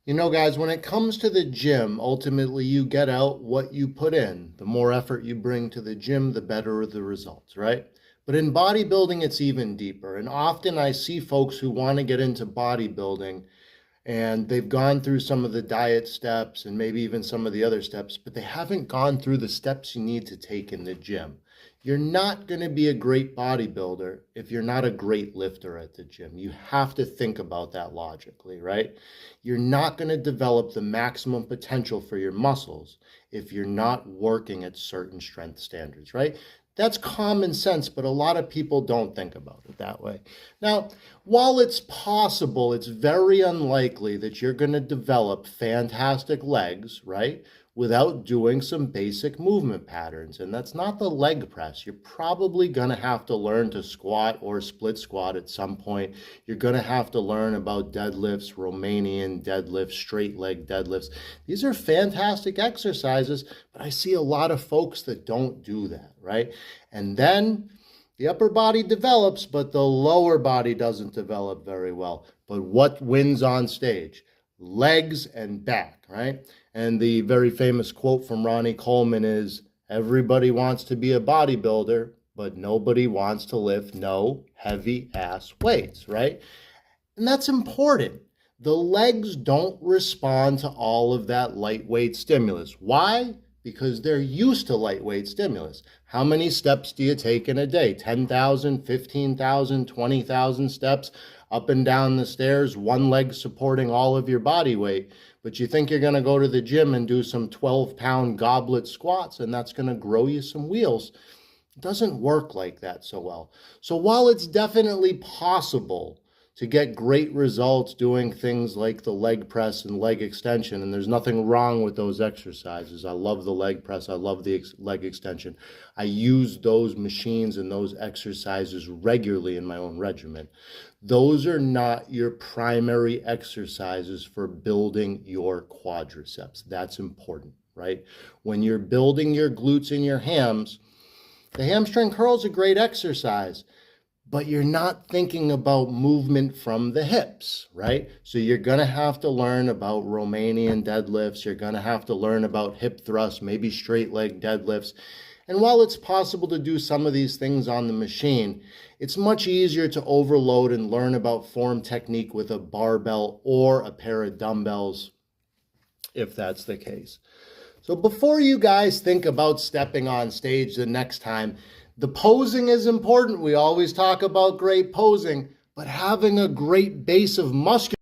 You know, guys, when it comes to the gym, ultimately you get out what you put in. The more effort you bring to the gym, the better the results, right? But in bodybuilding, it's even deeper. And often I see folks who want to get into bodybuilding and they've gone through some of the diet steps and maybe even some of the other steps, but they haven't gone through the steps you need to take in the gym. You're not going to be a great bodybuilder if you're not a great lifter at the gym. You have to think about that logically, right? You're not going to develop the maximum potential for your muscles if you're not working at certain strength standards, right? That's common sense, but a lot of people don't think about it that way. Now, while it's possible, it's very unlikely that you're going to develop fantastic legs, right, without doing some basic movement patterns. And that's not the leg press. You're probably going to have to learn to squat or split squat at some point. You're going to have to learn about deadlifts, Romanian deadlifts, straight leg deadlifts. These are fantastic exercises, but I see a lot of folks that don't do that, right? And then the upper body develops, but the lower body doesn't develop very well. But what wins on stage? Legs and back, right? And the very famous quote from Ronnie Coleman is, everybody wants to be a bodybuilder, but nobody wants to lift no heavy ass weights, right? And that's important. The legs don't respond to all of that lightweight stimulus. Why? Because they're used to lightweight stimulus. How many steps do you take in a day? 10,000, 15,000, 20,000 steps up and down the stairs, one leg supporting all of your body weight. But you think you're going to go to the gym and do some 12-pound goblet squats and that's going to grow you some wheels. It doesn't work like that so well. So while it's definitely possible to get great results doing things like the leg press and leg extension, and there's nothing wrong with those exercises. I love the leg press. I love the leg extension. I use those machines and those exercises regularly in my own regimen. Those are not your primary exercises for building your quadriceps. That's important, right? When you're building your glutes and your hams, the hamstring curl is a great exercise, but you're not thinking about movement from the hips, right? So you're going to have to learn about Romanian deadlifts. You're going to have to learn about hip thrusts, maybe straight leg deadlifts. And while it's possible to do some of these things on the machine, it's much easier to overload and learn about form technique with a barbell or a pair of dumbbells, if that's the case. So before you guys think about stepping on stage the next time, the posing is important. We always talk about great posing, but having a great base of muscular